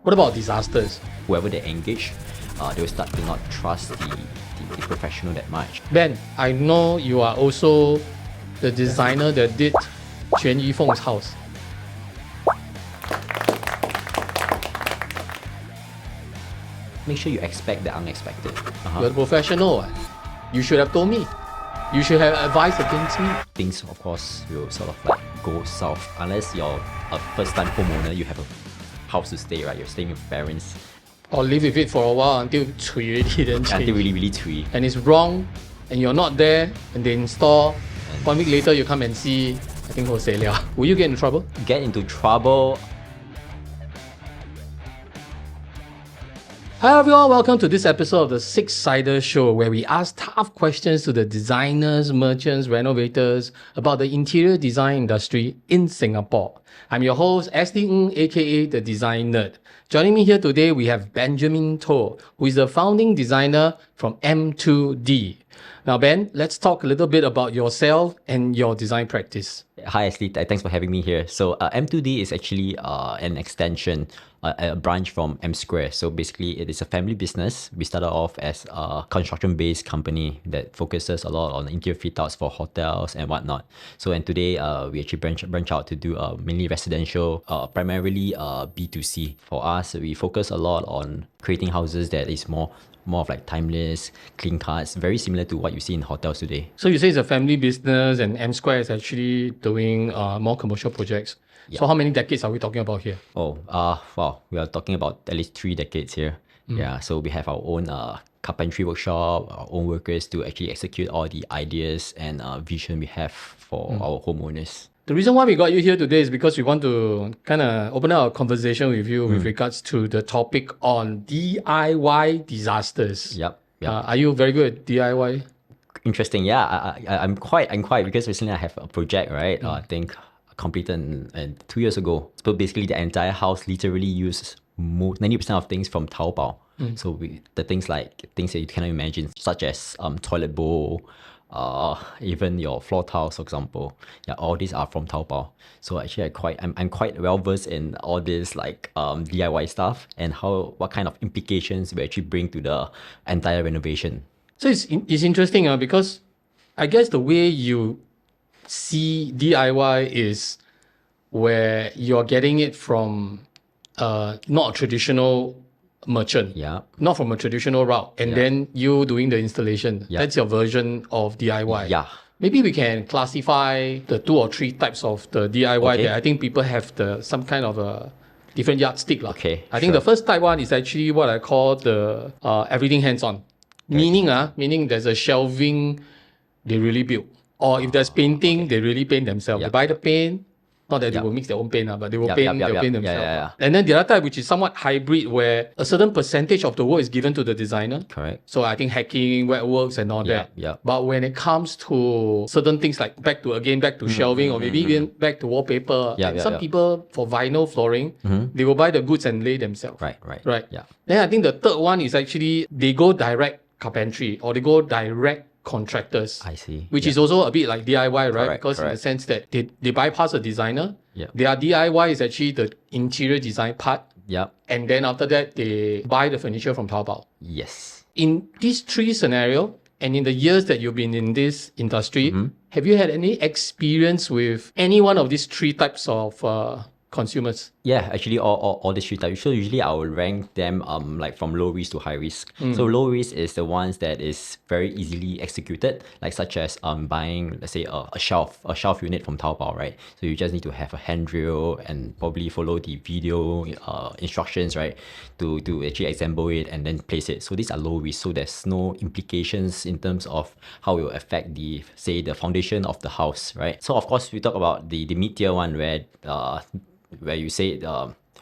What about disasters? Whoever they engage, they will start to not trust the professional that much. Ben, I know you are also the designer that did Quan Yi Fong's house. Make sure you expect the unexpected. You're a professional. You should have told me. You should have advised against me. Things, of course, will sort of like go south unless you're a first-time homeowner. You have a house to stay, right? You're staying with parents. Or live with it for a while until cui already, then change. Until really cui. And it's wrong, and you're not there, and they install. 1 week later, you come and see, I think wholesale liao. Will you get into trouble? Get into trouble. Hi everyone, welcome to this episode of the SIXiDER Show, where we ask tough questions to the designers, merchants, renovators about the interior design industry in Singapore. I'm your host, SD Ng, aka the Design Nerd. Joining me here today, we have Benjamin Toh, who is the founding designer from M2D. Now Ben, let's talk a little bit about yourself and your design practice. Hi Ashley, thanks for having me here. So M2D is actually an extension, a branch from M Square. So basically it is a family business. We started off as a construction-based company that focuses a lot on interior fit-outs for hotels and whatnot. So and today we actually branch out to do mainly residential, primarily B2C. For us, we focus a lot on creating houses that is more of like timeless, clean cuts, very similar to what you see in hotels today. So you say it's a family business and M Square is actually doing more commercial projects. Yeah. So how many decades are we talking about here? Wow, we are talking about at least 3 decades here. Yeah, so we have our own carpentry workshop, our own workers to actually execute all the ideas and vision we have for our homeowners. The reason why we got you here today is because we want to kind of open up a conversation with you with regards to the topic on DIY disasters. Yep. Are you very good at DIY? Interesting. Yeah, I'm quite because recently I have a project, right? I think completed and 2 years ago. So basically the entire house literally uses 90% of things from Taobao. So the things that you cannot imagine, such as toilet bowl, even your floor tiles, for example. Yeah, all these are from Taobao. So actually I'm quite well versed in all this like DIY stuff and what kind of implications we actually bring to the entire renovation. So it's interesting because I guess the way you see DIY is where you're getting it from not a traditional merchant, not from a traditional route, and then you doing the installation. That's your version of DIY. Maybe we can classify the 2 or 3 types of the DIY that I think people have some kind of a different yardstick. I think the first type one is actually what I call the everything hands-on. Meaning there's a shelving they really build. Or if there's painting, they really paint themselves. They buy the paint. Not that they will mix their own paint, but they will paint themselves. And then the other type, which is somewhat hybrid, where a certain percentage of the work is given to the designer. Correct. So I think hacking, wet works and all that. But when it comes to certain things like back to shelving or maybe even back to wallpaper, some people for vinyl flooring, they will buy the goods and lay themselves. Right. Then I think the third one is actually they go direct carpentry or they go direct contractors. I see. Which is also a bit like DIY, right? Because correct. in the sense that they bypass a designer. Their DIY is actually the interior design part. And then after that, they buy the furniture from Taobao. Yes. In these 3 scenarios, and in the years that you've been in this industry, have you had any experience with any one of these 3 types of consumers? Yeah, actually all these 3 types. So usually I will rank them like from low risk to high risk. So low risk is the ones that is very easily executed, like such as buying, let's say a shelf unit from Taobao, right? So you just need to have a hand drill and probably follow the video instructions, right? To actually assemble it and then place it. So these are low risk. So there's no implications in terms of how it will affect the foundation of the house, right? So of course we talk about the mid-tier one where you say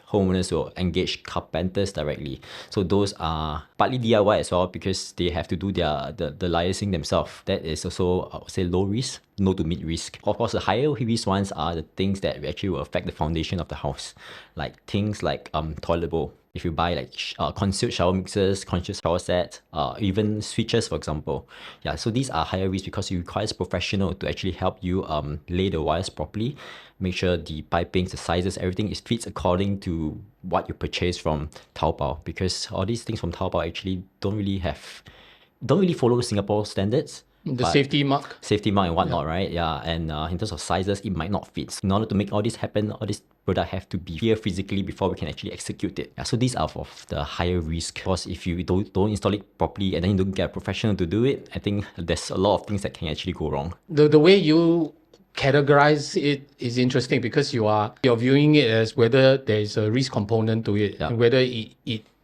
homeowners will engage carpenters directly. So those are partly DIY as well because they have to do the liaising themselves. That is also, I would say, low risk, low to mid risk. Of course, the higher risk ones are the things that actually will affect the foundation of the house, like things like toilet bowl. If you buy like concealed shower mixers, concealed shower sets, even switches, for example. Yeah, so these are higher risk because it requires professional to actually help you lay the wires properly, make sure the pipings, the sizes, everything is fits according to what you purchase from Taobao, because all these things from Taobao actually don't really follow Singapore standards. The safety mark. Safety mark and whatnot, right? Yeah, and in terms of sizes, it might not fit. In order to make all this happen, all this product have to be here physically before we can actually execute it. Yeah, so these are of the higher risk, because if you don't install it properly and then you don't get a professional to do it, I think there's a lot of things that can actually go wrong. The way you categorize it is interesting, because you're viewing it as whether there's a risk component to it, and whether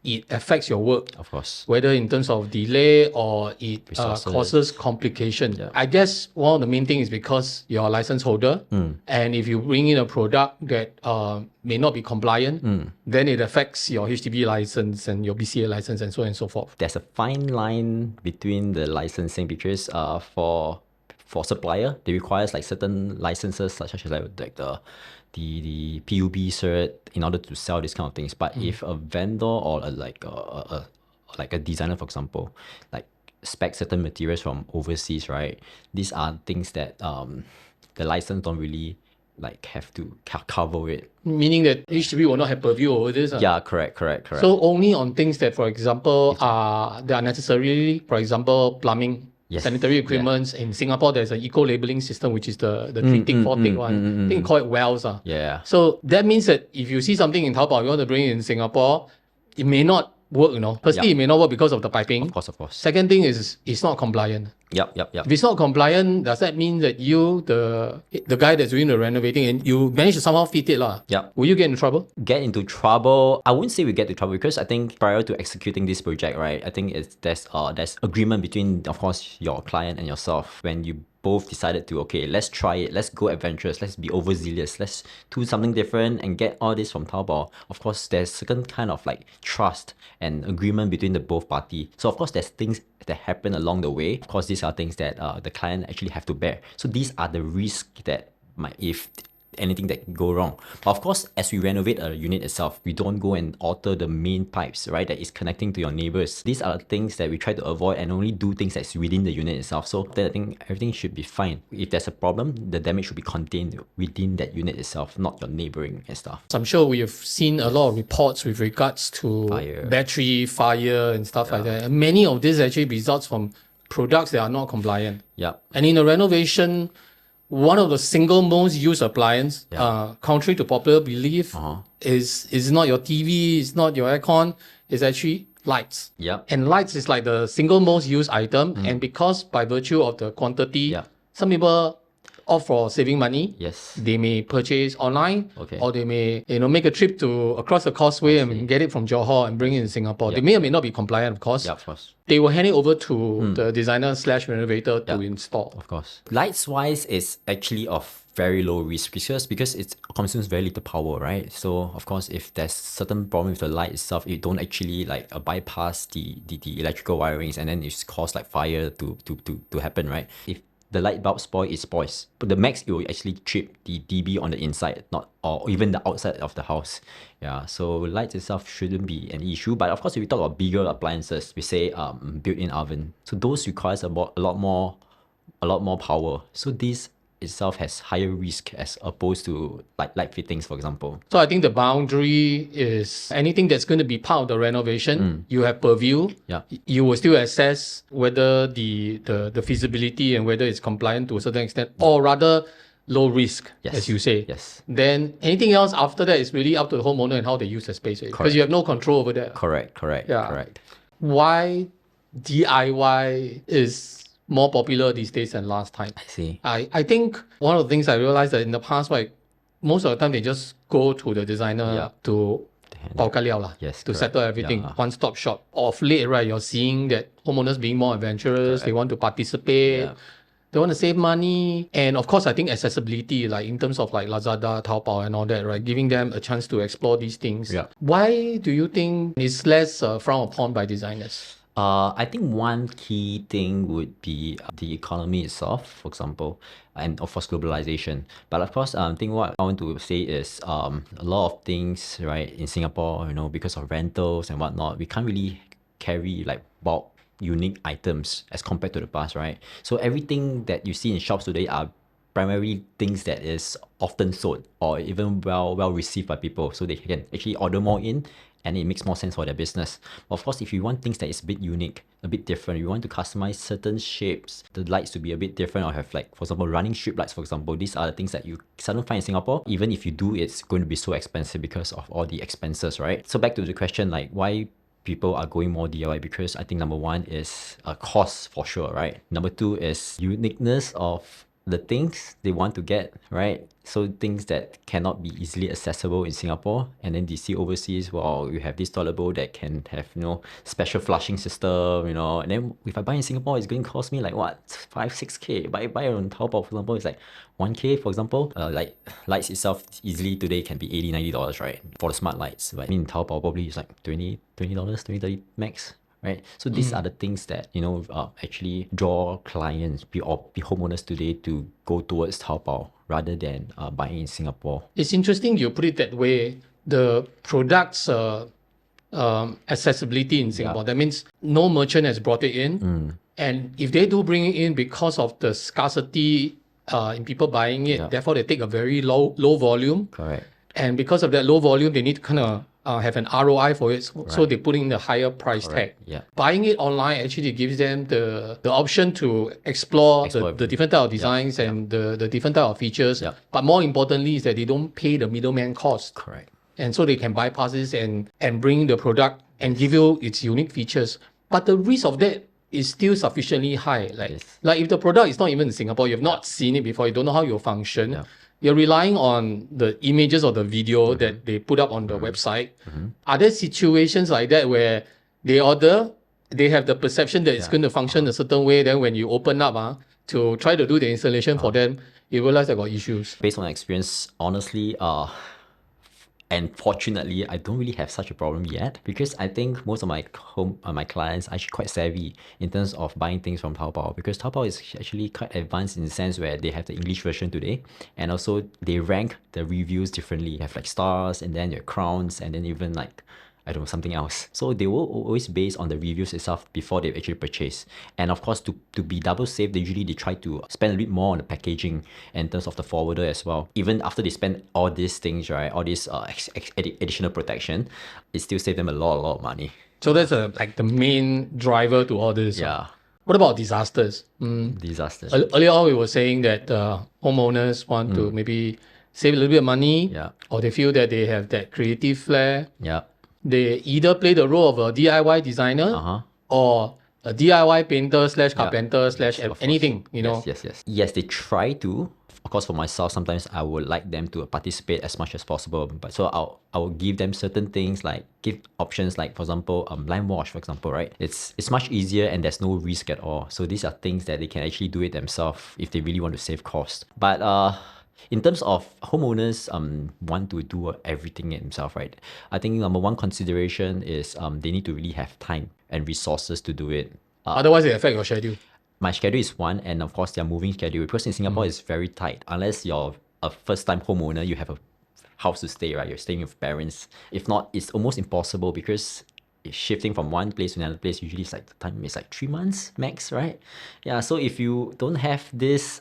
it affects your work, of course, whether in terms of delay or it causes complication. I guess one of the main things is because you're a license holder, and if you bring in a product that may not be compliant, then it affects your HDB license and your BCA license and so on and so forth. There's a fine line between the licensing, because for supplier, they requires like certain licenses, such as like the PUB cert, in order to sell these kind of things. But if a vendor or like a designer, for example, like spec certain materials from overseas, right? These are things that the license don't really like have to cover it. Meaning that HDB will not have purview over this. Yeah, correct. So only on things that, for example, they are necessarily, for example, plumbing. Yes. Sanitary equipments. In Singapore, there's an eco-labeling system, which is the 3-tick, 4-tick one. I think you call it wells. Yeah. So that means that if you see something in Taobao, you want to bring it in Singapore, it may not work, Firstly, it may not work because of the piping. Of course. Second thing is it's not compliant. Yep. If it's not compliant, does that mean that you, the guy that's doing the renovating, and you manage to somehow fit it, will you get into trouble? Get into trouble? I wouldn't say we get into trouble, because I think prior to executing this project, right, I think there's agreement between, of course, your client and yourself, when you both decided to, okay, let's try it, let's go adventurous, let's be overzealous, let's do something different and get all this from Taobao. Of course, there's certain kind of like trust and agreement between the both party. So of course, there's things that happen along the way. Of course, these are things that the client actually have to bear. So these are the risks that might, if anything that can go wrong. But of course, as we renovate a unit itself, we don't go and alter the main pipes, right, that is connecting to your neighbors. These are things that we try to avoid and only do things that's within the unit itself. So then I think everything should be fine. If there's a problem, the damage should be contained within that unit itself, not your neighboring and stuff. I'm sure we have seen a lot of reports with regards to battery fire and stuff like that. And many of this actually results from products that are not compliant. Yeah. And in a renovation, one of the single most used appliance, contrary to popular belief, is not your TV, it's not your aircon, it's actually lights. Yeah. And lights is like the single most used item. And because by virtue of the quantity, some people opt for saving money. Yes. They may purchase online, or they may make a trip to across the causeway and get it from Johor and bring it in Singapore. They may or may not be compliant, of course. Yeah, of course. They will hand it over to the designer/renovator to install. Of course. Lights wise is actually of very low risk, because it consumes very little power, right? So of course, if there's certain problem with the light itself, it don't actually like bypass the electrical wirings, and then it's cause like fire to happen, right? If the light bulb spoils, it spoils. But the max, it will actually trip the DB on the inside, or even the outside of the house. Yeah, so lights itself shouldn't be an issue. But of course, if we talk about bigger appliances, we say built-in oven. So those requires a lot more power. So this itself has higher risk as opposed to like light fittings, for example. So I think the boundary is anything that's going to be part of the renovation, you have purview. Yeah. You will still assess whether the feasibility and whether it's compliant to a certain extent, or rather low risk, as you say. Yes. Then anything else after that is really up to the homeowner and how they use the space, because you have no control over that. Correct. Why DIY is more popular these days than last time? I see. I think one of the things I realized that in the past, like most of the time they just go to the designer to to settle everything. One-stop shop. Of late, right, you're seeing that homeowners being more adventurous, they want to participate, they want to save money. And of course, I think accessibility, like in terms of like Lazada, Taobao and all that, right, giving them a chance to explore these things. Why do you think it's less frowned upon by designers? I think one key thing would be the economy itself, for example, and of course globalization. But of course, I think what I want to say is a lot of things, right, in Singapore, because of rentals and whatnot, we can't really carry like bulk unique items as compared to the past, right? So everything that you see in shops today are primarily things that is often sold or even well received by people, so they can actually order more in, and it makes more sense for their business. Of course, if you want things that is a bit unique, a bit different, you want to customize certain shapes, the lights to be a bit different, or have like, for example, running strip lights, for example, these are the things that you seldom find in Singapore. Even if you do, it's going to be so expensive because of all the expenses, right? So back to the question, like why people are going more DIY, because I think number one is a cost for sure, right? Number two is uniqueness of the things they want to get, right? So things that cannot be easily accessible in Singapore, and then they see overseas, well, you have this toilet bowl that can have, special flushing system, and then if I buy in Singapore, it's going to cost me like what, 5-6K. But I buy on Taobao, for example, it's like 1K, for example. Like lights itself easily today can be $80-$90, right? For the smart lights. But I mean, Taobao probably is like $20, $30 max. Right, so these are the things that actually draw clients, be homeowners today, to go towards Taobao rather than buying in Singapore. It's interesting you put it that way. The products accessibility in Singapore. That means no merchant has brought it in, and if they do bring it in because of the scarcity in people buying it, therefore they take a very low volume. Correct. And because of that low volume, they need to kind of have an ROI for it, so they put in the higher price tag. Yeah. Buying it online actually gives them the option to explore the different type of designs and the different type of features. But more importantly is that they don't pay the middleman cost. Correct. And so they can bypass this and bring the product and give you its unique features. But the risk of that is still sufficiently high. Like if the product is not even in Singapore, you've not seen it before, you don't know how it will function. You're relying on the images or the video that they put up on the website. Are there situations like that where they order, they have the perception that it's going to function a certain way, then when you open up to try to do the installation for them, you realize they got issues? Based on experience, honestly, and fortunately, I don't really have such a problem yet, because I think most of my my clients are actually quite savvy in terms of buying things from Taobao, because Taobao is actually quite advanced in the sense where they have the English version today, and also they rank the reviews differently. You have like stars, and then your crowns, and then even like, I don't know, something else. So they will always base on the reviews itself before they actually purchase. And of course, to be double safe, they try to spend a bit more on the packaging in terms of the forwarder as well. Even after they spend all these things, right, all this additional protection, it still saves them a lot of money. So that's like the main driver to all this. Yeah. What about disasters? Disasters. Earlier on, we were saying that homeowners want to maybe save a little bit of money, or they feel that they have that creative flair. Yeah. They either play the role of a DIY designer or a DIY painter / carpenter / anything, Yes, they try to. Of course, for myself, sometimes I would like them to participate as much as possible. But so I will give them certain things, like give options, like for example, lime wash, for example, right? It's much easier and there's no risk at all. So these are things that they can actually do it themselves if they really want to save cost. But in terms of homeowners want to do everything themselves, right? I think number one consideration is they need to really have time and resources to do it. Otherwise, it affects your schedule. My schedule is one, and of course their moving schedule, because in Singapore it's very tight. Unless you're a first-time homeowner, you have a house to stay, right? You're staying with parents. If not, it's almost impossible, because shifting from one place to another place usually is like, the time is like 3 months max, right? Yeah, so if you don't have this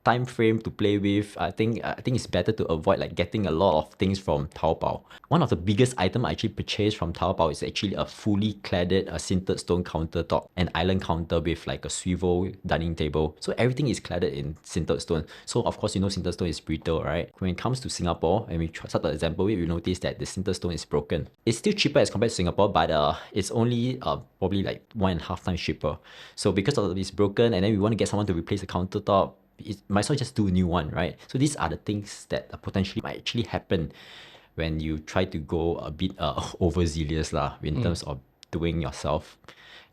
time frame to play with, I think it's better to avoid like getting a lot of things from Taobao. One of the biggest items I actually purchased from Taobao is actually a fully cladded sintered stone countertop, an island counter with like a swivel dining table. So everything is cladded in sintered stone. So of course, sintered stone is brittle, right? When it comes to Singapore, and we start the example, we notice that the sintered stone is broken. It's still cheaper as compared to Singapore, but it's only probably like 1.5 times cheaper. So because of it's broken, and then we want to get someone to replace the countertop, it might as well just do a new one, right? So these are the things that potentially might actually happen when you try to go a bit overzealous in terms of doing yourself.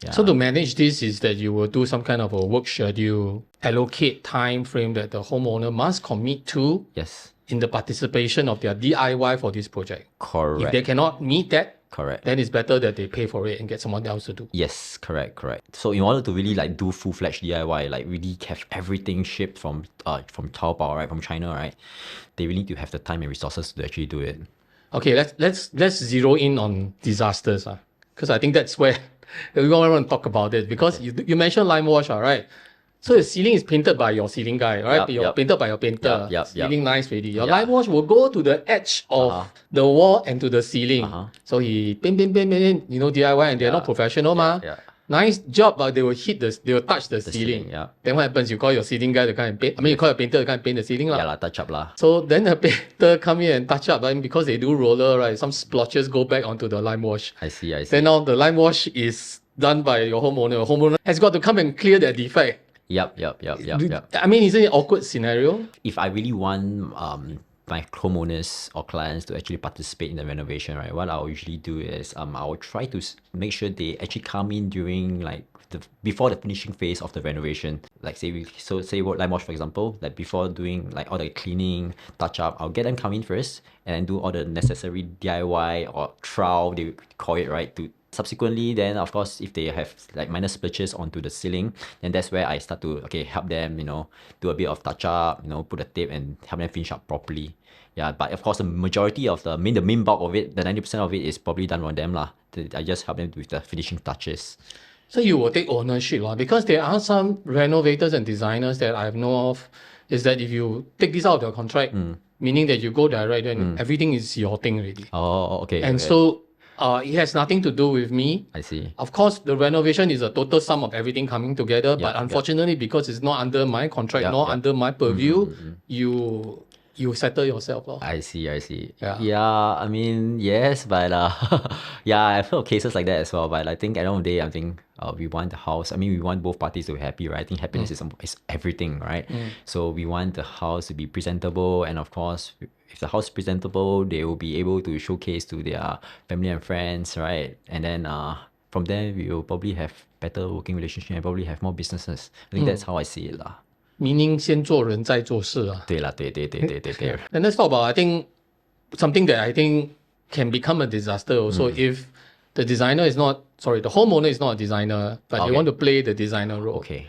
Yeah. So to manage this is that you will do some kind of a work schedule, allocate time frame that the homeowner must commit to Yes. in the participation of their DIY for this project. Correct. If they cannot meet that, Correct. then it's better that they pay for it and get someone else to do. Yes, correct. So in order to really like do full-fledged DIY, like really have everything shipped from Taobao, right, from China, right, they really need to have the time and resources to actually do it. Okay, let's zero in on disasters, because I think that's where we want to talk about it. Because you mentioned lime wash, right? So the ceiling is painted by your ceiling guy, right? Painted by your painter. Ceiling nice already. Your lime wash will go to the edge of the wall and to the ceiling. So he paint, DIY, and they're not professional, Nice job, but they will touch the ceiling. Then what happens? You call your ceiling guy to come and paint. You call your painter to come and paint the ceiling, touch up. So then the painter come in and touch up, and because they do roller, right? Some splotches go back onto the lime wash. I see. Then now the lime wash is done by your homeowner. Your homeowner has got to come and clear that defect. Yep. I mean, is it an awkward scenario? If I really want my homeowners or clients to actually participate in the renovation, right, what I'll usually do is I'll try to make sure they actually come in during like before the finishing phase of the renovation. Like say lime wash, for example, like before doing like all the cleaning, touch up, I'll get them come in first and then do all the necessary DIY or trowel, they call it, right, to subsequently, then of course, if they have like minor splotches onto the ceiling, then that's where I start to help them, do a bit of touch up, put a tape and help them finish up properly. Yeah, but of course, the majority of the main bulk of it, the 90% of it is probably done on them lah. I just help them with the finishing touches. So you will take ownership, because there are some renovators and designers that I know of, is that if you take this out of your contract, meaning that you go direct, then everything is your thing already. Oh, okay. And so it has nothing to do with me. I see. Of course, the renovation is a total sum of everything coming together, but unfortunately, because it's not under my contract, nor under my purview, you settle yourself. I see. Yeah, I mean, yes, but yeah, I've heard of cases like that as well. But I think at the end of the day, I think we want the house. I mean, we want both parties to be happy, right? I think happiness is everything, right? So we want the house to be presentable, and of course, if the house is presentable, they will be able to showcase to their family and friends, right? And then from there, we will probably have better working relationship and probably have more businesses. I think that's how I see it lah. Meaning 先做人再做事啊。对。Then let's talk about, I think, something that I think can become a disaster also if the homeowner is not a designer, but they want to play the designer role. Okay.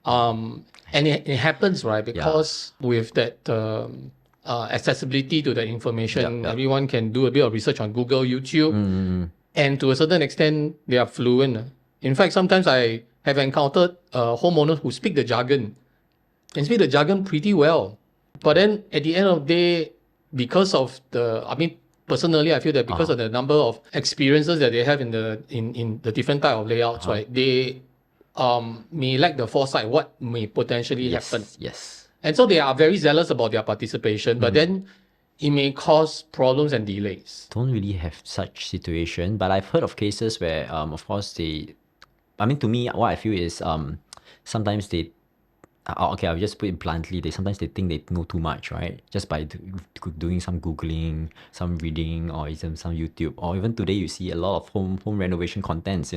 And it happens, right? Because with that accessibility to the information, everyone can do a bit of research on Google, YouTube, and to a certain extent, they are fluent. In fact, sometimes I have encountered homeowners who speak the jargon and speak the jargon pretty well. But then at the end of the day, because of personally, I feel that because of the number of experiences that they have in the different type of layouts, right, they may lack the foresight what may potentially happen. Yes. And so they are very zealous about their participation, but then it may cause problems and delays. Don't really have such situation, but I've heard of cases where, of course, to me, what I feel is sometimes they, okay, I'll just put it bluntly, sometimes they think they know too much, right? Just by doing some Googling, some reading, or even some YouTube. Or even today, you see a lot of home renovation contents,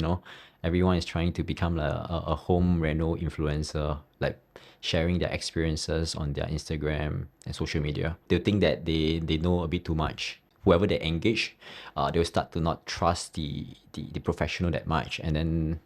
Everyone is trying to become a home reno influencer, like sharing their experiences on their Instagram and social media. They'll think that they know a bit too much. Whoever they engage, they'll start to not trust the professional that much. And then,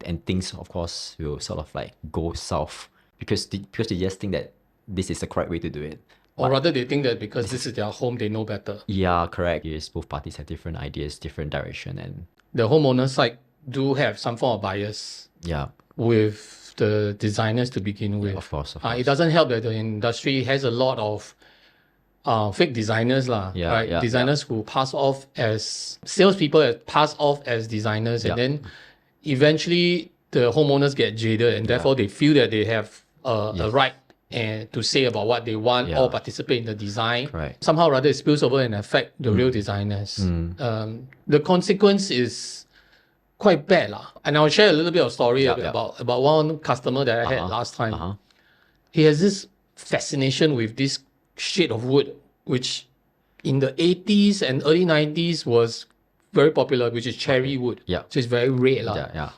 and things, of course, will sort of like go south because they just think that this is the correct way to do it. Or rather, they think that because this is their home, they know better. Yeah, correct. Yes, both parties have different ideas, different direction, and the homeowner side do have some form of bias. Yeah. With the designers to begin with. Yeah, of course. It doesn't help that the industry has a lot of fake designers, right? Designers who pass off as salespeople, pass off as designers, and then eventually the homeowners get jaded, and therefore they feel that they have a right to say about what they want or participate in the design. Right. Somehow or other it spills over and affect the real designers. The consequence is quite bad. And I'll share a little bit of story about one customer that I had last time. He has this fascination with this shade of wood, which in the 80s and early 90s was very popular, which is cherry wood. Yeah. So it's very red. Yeah.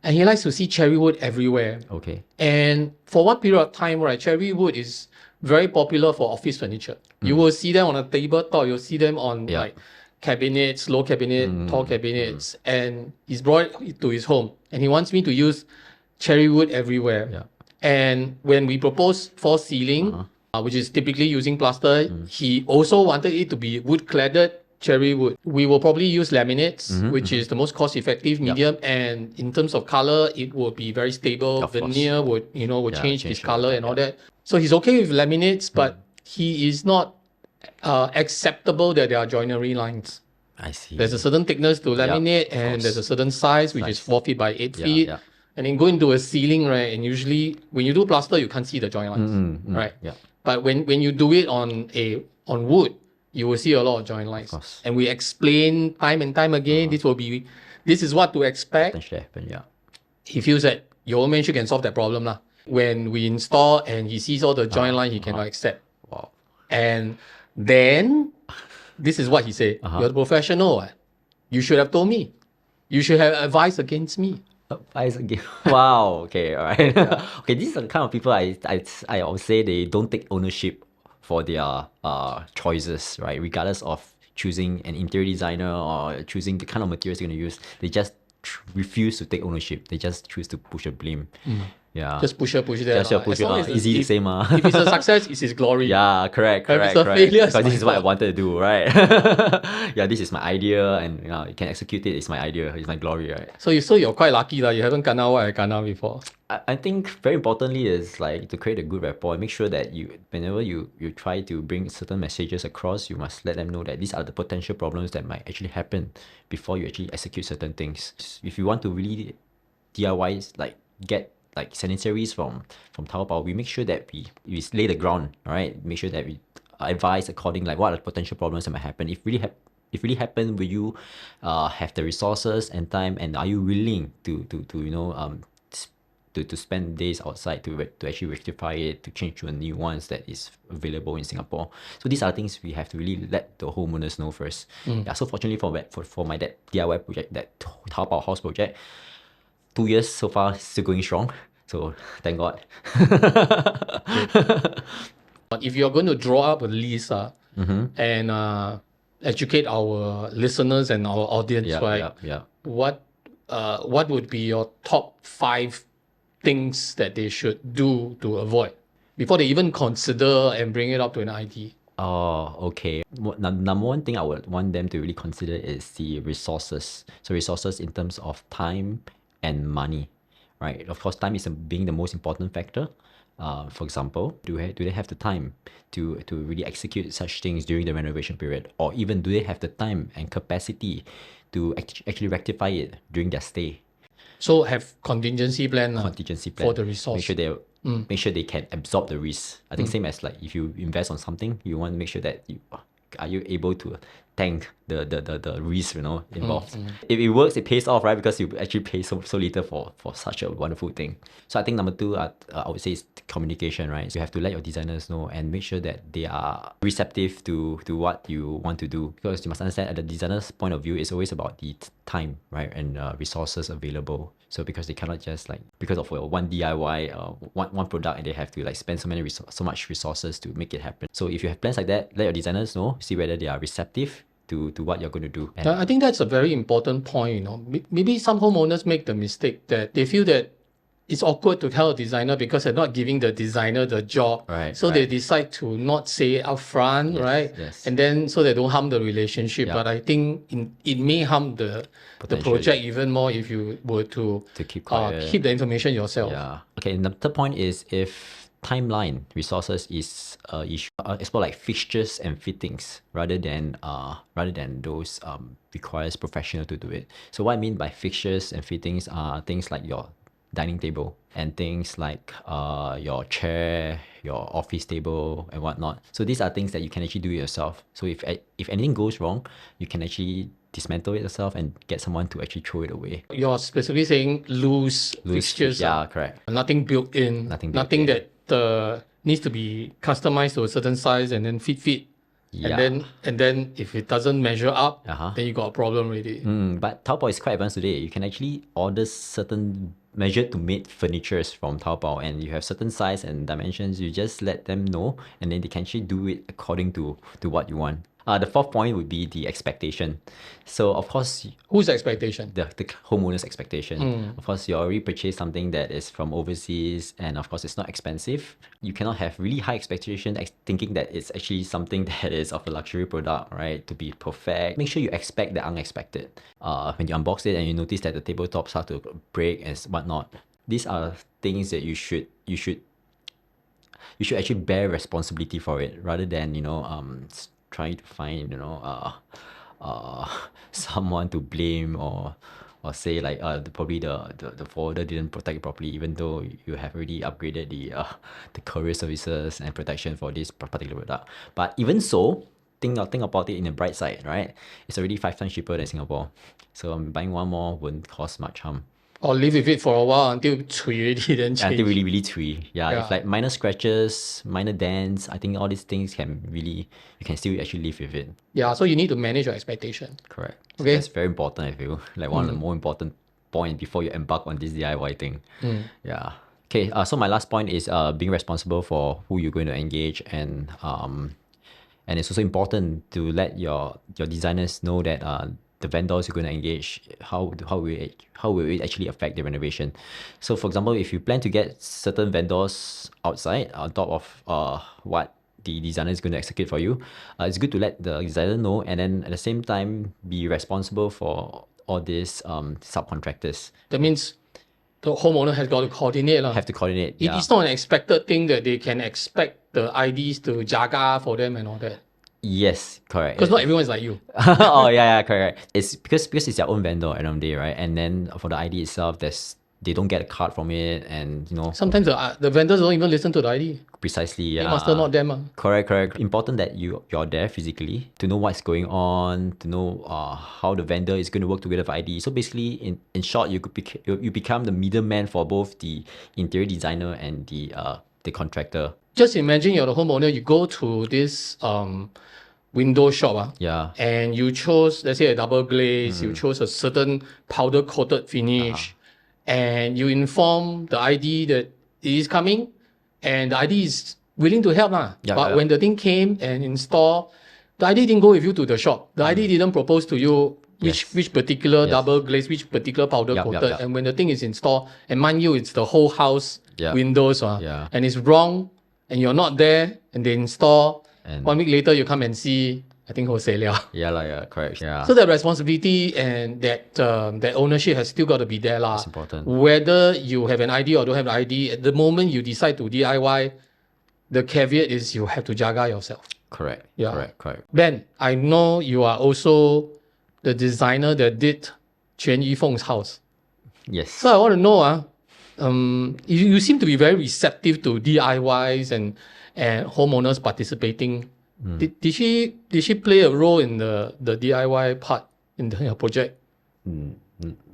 And he likes to see cherry wood everywhere. Okay. And for one period of time, right, cherry wood is very popular for office furniture. You will see them on a tabletop, you'll see them on like cabinets, low cabinet, tall cabinets, and he's brought it to his home, and he wants me to use cherry wood everywhere. Yeah. And when we proposed false ceiling, which is typically using plaster, he also wanted it to be wood-cladded cherry wood. We will probably use laminates, which is the most cost-effective medium, and in terms of color, it will be very stable. Of course. Veneer would change its change color over and all time, that. So he's okay with laminates, but he is not acceptable that there are joinery lines. I see. There's a certain thickness to laminate, and there's a certain size, which is 4 feet by 8 feet. Yeah. And then go into a ceiling, right? And usually, when you do plaster, you can't see the joint lines, right? Yeah. But when you do it on wood, you will see a lot of joint lines. And we explain time and time again, this is what to expect. Potentially happen, yeah. He feels that your old man can solve that problem lah. When we install and he sees all the joint line, he cannot accept. Wow. And then, this is what he said. You're the professional. You should have told me. You should have advised against me. Advice again. Wow. Okay. All right. Okay. These are the kind of people I would say they don't take ownership for their choices, right? Regardless of choosing an interior designer or choosing the kind of materials you're going to use, they just refuse to take ownership. They just choose to push the blame. Yeah. Just push there. Just push it. Easy to say, ma. If it's a success, it's his glory. Yeah, correct. If it's a failure, Because this is what I wanted to do, right? Yeah, this is my idea, and you can execute it. It's my idea. It's my glory, right? So you're quite lucky that you haven't kena what I kena before. I think very importantly is like to create a good rapport and make sure that whenever you try to bring certain messages across, you must let them know that these are the potential problems that might actually happen before you actually execute certain things. If you want to really DIY, get sanitaries from Taobao, we make sure that we lay the ground, all right? Make sure that we advise according what are the potential problems that might happen. If really happen, will you have the resources and time, and are you willing to spend days outside to actually rectify it, to change to a new ones that is available in Singapore? So these are things we have to really let the homeowners know first. Yeah. So fortunately for my that DIY project, that Taobao house project, 2 years so far, still going strong. So thank God. But if you're going to draw up a list and educate our listeners and our audience, right? Yeah. What would be your top 5 things that they should do to avoid before they even consider and bring it up to an ID? Oh, okay. Number one thing I would want them to really consider is the resources. So resources in terms of time and money, right? Of course, time is being the most important factor. For example, do they have the time to really execute such things during the renovation period, or even do they have the time and capacity to actually rectify it during their stay? So have contingency plan for the resource. Make sure they can absorb the risk. I think same as if you invest on something, you want to make sure that are you able to tank the risk involved. If it works, it pays off, right? Because you actually pay so little for such a wonderful thing. So I think number 2, I would say, is communication, right? So you have to let your designers know and make sure that they are receptive to what you want to do, because you must understand at the designer's point of view, it's always about the time, right, and resources available. So because they cannot just because of one DIY one product, and they have to spend so much resources to make it happen. So if you have plans like that, let your designers know, see whether they are receptive to what you're going to do. And I think that's a very important point. Maybe some homeowners make the mistake that they feel that it's awkward to tell a designer because they're not giving the designer the job. Right, so they decide to not say it up front, right? Yes. And then so they don't harm the relationship. But I think it may harm the project even more if you were to keep quiet. Keep the information yourself. Yeah. Okay, and the third point is, if timeline resources is issue, explore fixtures and fittings rather than those requires professional to do it. So what I mean by fixtures and fittings are things like your dining table and things like your chair, your office table and whatnot. So these are things that you can actually do yourself. So if anything goes wrong, you can actually dismantle it yourself and get someone to actually throw it away. You're specifically saying loose fixtures. Yeah, correct. Nothing built in. Nothing that needs to be customized to a certain size and then fit. Yeah. And then if it doesn't measure up, then you got a problem already. But Taobao is quite advanced today. You can actually order certain measured to made furnitures from Taobao, and you have certain size and dimensions. You just let them know, and then they can actually do it according to what you want. The fourth point would be the expectation. So of course, Whose expectation? the homeowner's expectation. Of course, you already purchased something that is from overseas, and of course, it's not expensive. You cannot have really high expectation, thinking that it's actually something that is of a luxury product, right? To be perfect. Make sure you expect the unexpected. When you unbox it and you notice that the tabletop start to break and whatnot, these are things that you should actually bear responsibility for it, rather than trying to find someone to blame, or say like probably the forwarder didn't protect it properly, even though you have already upgraded the courier services and protection for this particular product. But even so, think about it in the bright side, right? It's already 5 times cheaper than Singapore, so buying one more wouldn't cause much harm. Or live with it for a while until cui already, then change. Until really, really cui. Yeah, if like minor scratches, minor dents, I think all these things you can still actually live with it. Yeah, so you need to manage your expectation. Correct. Okay. That's very important, I feel. Like one of the more important points before you embark on this DIY thing. Yeah. Okay, so my last point is being responsible for who you're going to engage, and it's also important to let your designers know that the vendors you're going to engage, how will it actually affect the renovation. So for example, if you plan to get certain vendors outside on top of what the designer is going to execute for you, it's good to let the designer know, and then at the same time be responsible for all these subcontractors. That means the homeowner has got to coordinate. Have to coordinate. It's not an expected thing that they can expect the IDs to jaga for them and all that. Yes, correct. Because not everyone is like you. Oh yeah, correct. It's because it's their own vendor at the end of the day, right? And then for the ID itself, they don't get a card from it, and sometimes the vendors don't even listen to the ID. Precisely, yeah. They master not them. Correct. Important that you're there physically to know what's going on, to know how the vendor is going to work together for ID. So basically, in short, you become the middleman for both the interior designer and the contractor. Just imagine you're the homeowner. You go to this window shop, yeah, and you chose, let's say, a double glaze. You chose a certain powder coated finish, and you inform the ID that it is coming, and the ID is willing to help. But when the thing came and installed, the ID didn't go with you to the shop. The ID didn't propose to you which particular double glaze, which particular powder coated. And when the thing is installed, and mind you, it's the whole house windows, and it's wrong, and you're not there, and they install. And 1 week later, you come and see, I think wholesale. Yeah, correct. Yeah. So that responsibility and that ownership has still got to be there. That's important. Whether you have an ID or don't have an ID, at the moment you decide to DIY, the caveat is you have to jaga yourself. Correct. Yeah. Correct. Ben, I know you are also the designer that did Quan Yi Fong's house. Yes. So I want to know, you seem to be very receptive to DIYs and homeowners participating. Did she play a role in the DIY part in your project?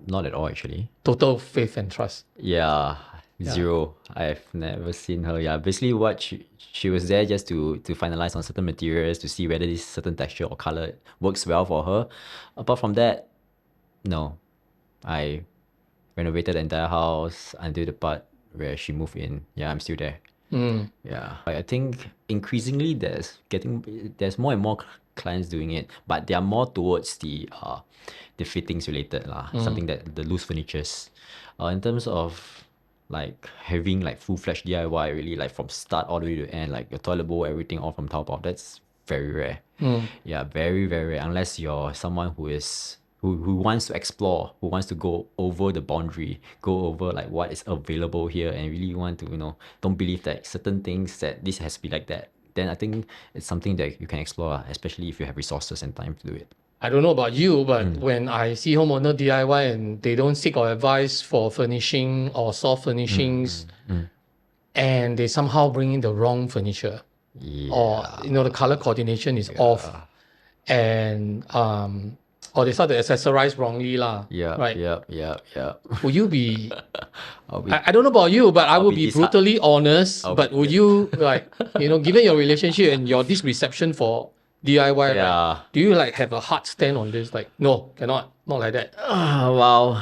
Not at all, actually. Total faith and trust. Yeah, zero. I've never seen her. Yeah, basically what she was there just to finalize on certain materials, to see whether this certain texture or color works well for her. Apart from that, no. I renovated the entire house until the part where she moved in. Yeah, I'm still there. Yeah, I think increasingly there's more and more clients doing it, but they are more towards the fittings related something that the loose furnitures. In terms of like having like full-fledged DIY, really like from start all the way to end, like your toilet bowl, everything all from Taobao, that's very rare. Yeah, very, very rare, unless you're someone who wants to explore, who wants to go over the boundary, go over like what is available here, and really want to, don't believe that certain things that this has to be like that. Then I think it's something that you can explore, especially if you have resources and time to do it. I don't know about you, but when I see homeowner DIY and they don't seek our advice for furnishing or soft furnishings, and they somehow bring in the wrong furniture, or the color coordination is off, and or they start to accessorize wrongly right? Yeah. Would you be? I don't know about you, but I would be brutally honest. But would you given your relationship and your this reception for DIY, right, do you like have a hard stand on this? Like, no, cannot, not like that. Wow.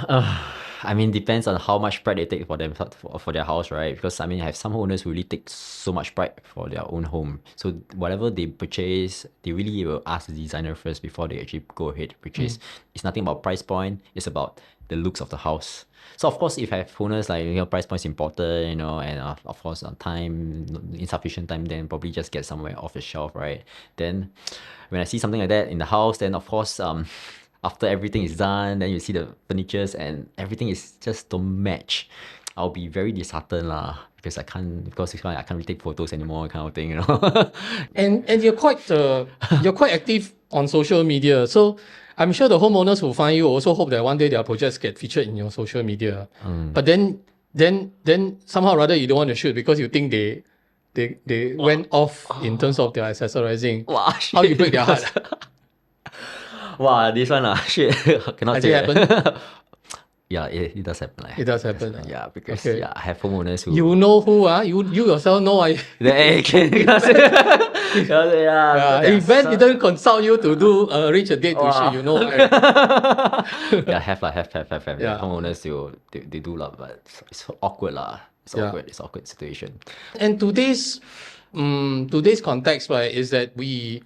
I mean, depends on how much pride they take for them for their house, right? Because I mean, I have some owners who really take so much pride for their own home. So whatever they purchase, they really will ask the designer first before they actually go ahead to purchase. It's nothing about price point. It's about the looks of the house. So of course, if I have owners like, price point is important, and of course on time, insufficient time, then probably just get somewhere off the shelf, right? Then when I see something like that in the house, then of course after everything is done, then you see the furnitures and everything is just don't match. I'll be very disheartened lah, because I can't really take photos anymore, kind of thing, And you're quite active on social media. So I'm sure the homeowners who find you also hope that one day their projects get featured in your social media. But then somehow or other you don't want to shoot because you think they went off in terms of their accessorizing. Wow, How you break their heart? Wow, this one shit. Cannot Has say it that. happened? Yeah, it does happen. It does happen. Yeah, because Okay. I have homeowners who You know who you yourself know cannot say. if Ben didn't consult you to do arrange a date to shoot, you know. Right? Yeah, have. Yeah. Yeah. Homeowners they do lah, but it's awkward lah. It's Yeah. awkward. It's awkward situation. And today's context, right, is that we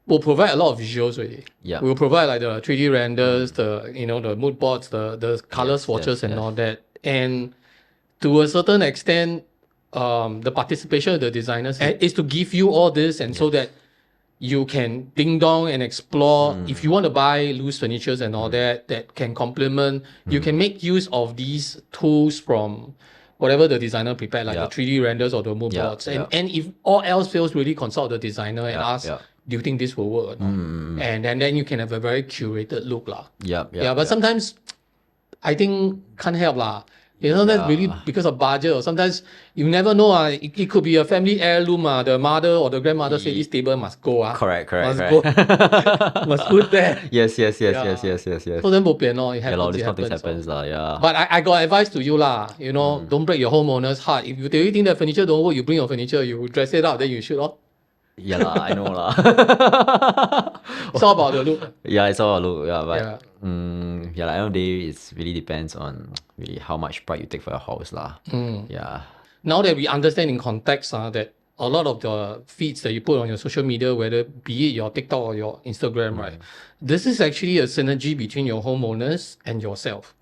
will provide a lot of visuals already. Yeah. We'll provide like the 3D renders, the the mood boards, the color swatches and all that. And to a certain extent, the participation of the designers is to give you all this, and so that you can ding dong and explore. If you want to buy loose furnitures and all that can complement, you can make use of these tools from whatever the designer prepared, like the 3D renders or the mood boards. And if all else fails, really consult the designer and ask, do you think this will work or not? And then you can have a very curated look lah. But sometimes I think can't help lah. That's really because of budget, or sometimes you never know. It could be a family heirloom. The mother or the grandmother say this table must go. Correct. Must go. Must put there. Yes. So then bo pian lor. It happens. This kind of things happens lah. Yeah. But I got advice to you lah. Don't break your homeowner's heart. If you really think that furniture don't work, you bring your furniture, you dress it up, then you shoot off. Yeah lah, I know lah. It's all about the look. Yeah, it's all about look. Yeah, but Yeah. at the end of the day, it really depends on really how much pride you take for your house lah. Yeah. Now that we understand in context that a lot of the feeds that you put on your social media, whether be it your TikTok or your Instagram, right, this is actually a synergy between your homeowners and yourself.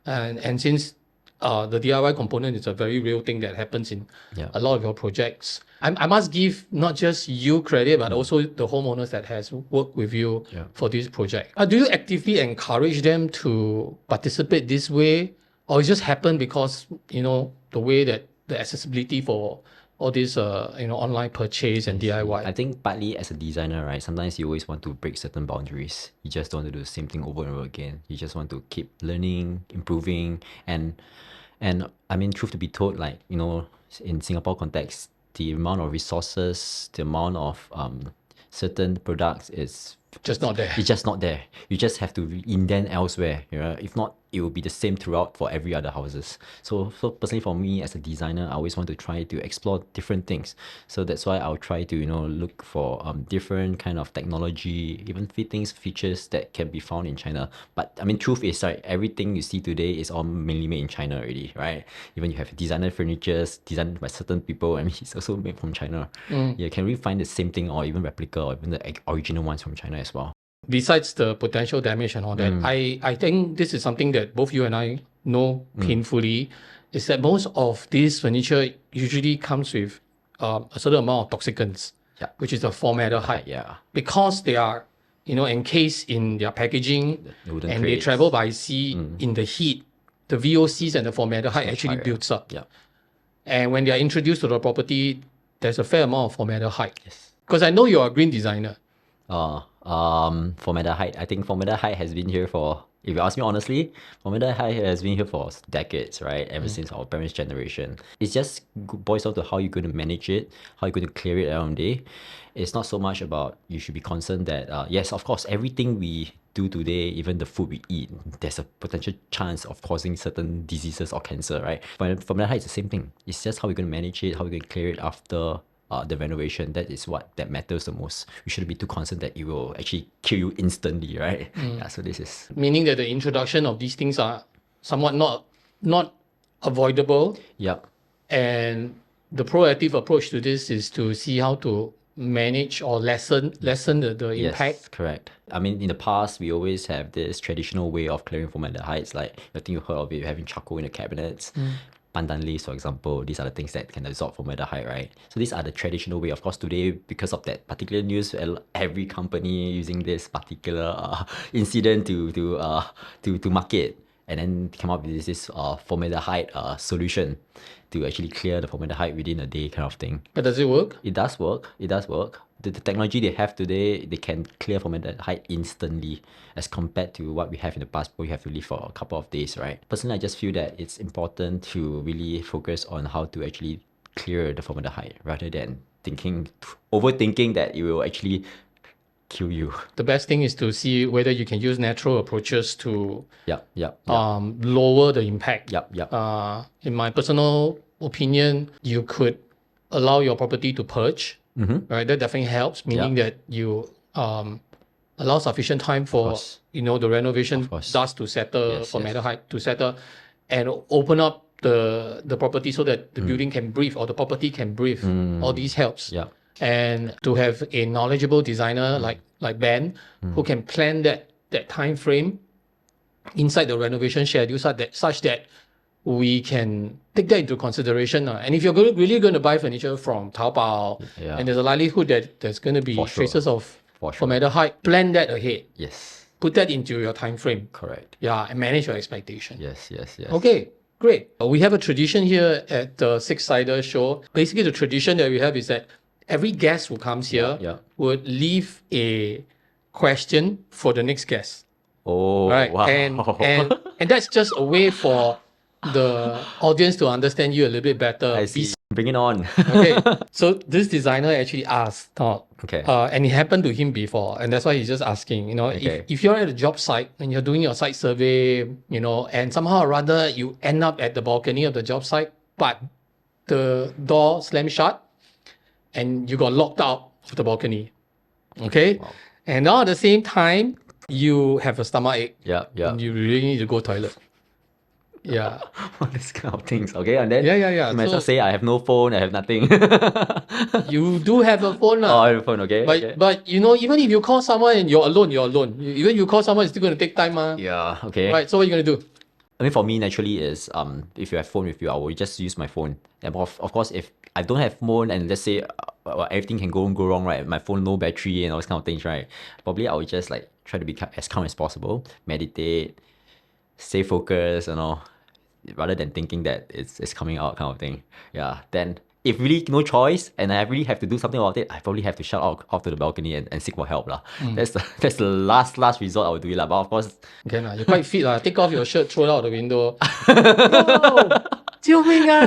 And since the DIY component is a very real thing that happens in a lot of your projects, I must give not just you credit, but also the homeowners that has worked with you for this project. Do you actively encourage them to participate this way, or it just happen because the way that the accessibility for all this online purchase and DIY? I think partly as a designer, right, sometimes you always want to break certain boundaries. You just don't want to do the same thing over and over again. You just want to keep learning, improving, and I mean, truth to be told, like, in Singapore context, the amount of resources, the amount of certain products is just not there. It's just not there. You just have to indent elsewhere. If not, it will be the same throughout for every other houses. So personally, for me as a designer, I always want to try to explore different things. So that's why I'll try to look for different kind of technology, even features that can be found in China. But I mean, truth is, right, everything you see today is all mainly made in China already, right? Even you have designer furnitures designed by certain people. I mean, it's also made from China. You can really find the same thing, or even replica, or even the original ones from China as well. Besides the potential damage and all that, I think this is something that both you and I know painfully, is that most of this furniture usually comes with a certain amount of toxicants, which is the formaldehyde. Because they are, encased in their packaging, and they travel by sea in the heat, the VOCs and the formaldehyde actually builds up. And when they are introduced to the property, there's a fair amount of formaldehyde. Because I know you're a green designer. Formaldehyde. I think formaldehyde has been here for, if you ask me honestly, formaldehyde has been here for decades, right? Ever since our parents' generation. It just boils down to how you're going to manage it, how you're going to clear it around the day. It's not so much about, you should be concerned that, yes, of course, everything we do today, even the food we eat, there's a potential chance of causing certain diseases or cancer, right? But formaldehyde is the same thing. It's just how we're going to manage it, how we're going to clear it after the renovation. That is what that matters the most. You shouldn't be too concerned that it will actually kill you instantly, right? So this is meaning that the introduction of these things are somewhat not avoidable. Yep. And the proactive approach to this is to see how to manage or lessen the impact. Yes, correct. I mean, in the past, we always have this traditional way of clearing formaldehydes, like I think you've heard of it, having charcoal in the cabinets. Pandan leaves, for example, these are the things that can absorb formaldehyde, right? So these are the traditional way. Of course, today, because of that particular news, every company using this particular incident to market, and then come up with this formaldehyde solution to actually clear the formaldehyde within a day, kind of thing. But does it work? It does work. It does work. The technology they have today, they can clear formaldehyde instantly, as compared to what we have in the past, where we have to live for a couple of days, right? Personally, I just feel that it's important to really focus on how to actually clear the formaldehyde, rather than overthinking that it will actually kill you. The best thing is to see whether you can use natural approaches to Yep. lower the impact. Yep. In my personal opinion, you could allow your property to purge. Right, that definitely helps, meaning that you allow sufficient time for the renovation dust to settle, formaldehyde to settle, and open up the property so that the building can breathe or the property can breathe. All these helps. And to have a knowledgeable designer like Ben, who can plan that time frame inside the renovation schedule such that we can take that into consideration. And if you're really going to buy furniture from Taobao, and there's a likelihood that there's going to be traces of formaldehyde, plan that ahead. Yes. Put that into your time frame. Correct. Yeah, and manage your expectation. Yes. Okay, great. We have a tradition here at the SIXiDER Show. Basically, the tradition that we have is that every guest who comes here would leave a question for the next guest. Oh, right. Wow. And that's just a way for the audience to understand you a little bit better. I see. Bring it on. Okay. So this designer actually asked Todd. Okay. And it happened to him before. And that's why he's just asking, if you're at a job site and you're doing your site survey, and somehow or other you end up at the balcony of the job site, but the door slammed shut and you got locked out of the balcony. Okay. Wow. And now at the same time, you have a stomachache. Yeah. And you really need to go toilet. Yeah. This kind of things. Okay. And then Yeah. you might as well say I have no phone, I have nothing. You do have a phone. I have a phone, okay. But even if you call someone and you're alone. Even if you call someone, it's still going to take time. Yeah, okay. Right. So what are you going to do? I mean, for me, naturally, is if you have phone with you, I will just use my phone. And of course, if I don't have phone and let's say everything can go wrong, right? My phone, no battery and all those kind of things, right? Probably I will just try to be as calm as possible, meditate, stay focused, rather than thinking that it's coming out kind of thing. Yeah. Then if really no choice and I really have to do something about it, I probably have to shout out to the balcony and seek for help. That's the last resort I would do it. But of course, okay, you're quite fit. Take off your shirt, throw it out the window. No! 救命啊!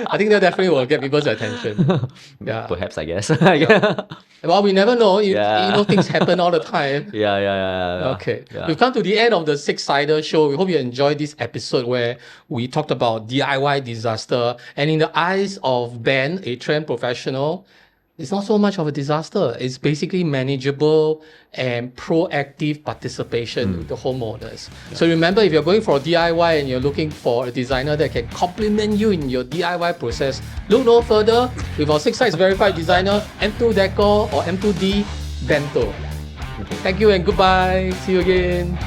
I think that definitely will get people's attention. Yeah. Perhaps, I guess. Well, we never know. Things happen all the time. Yeah. Okay. We've come to the end of the SIXiDER Show. We hope you enjoyed this episode where we talked about DIY disaster. And in the eyes of Ben, a trend professional, it's not so much of a disaster. It's basically manageable and proactive participation with the homeowners. So remember, if you're going for a DIY and you're looking for a designer that can complement you in your DIY process, look no further with our SIXiDER's verified designer, M2 Decor or M2D, Ben Toh. Thank you and goodbye. See you again.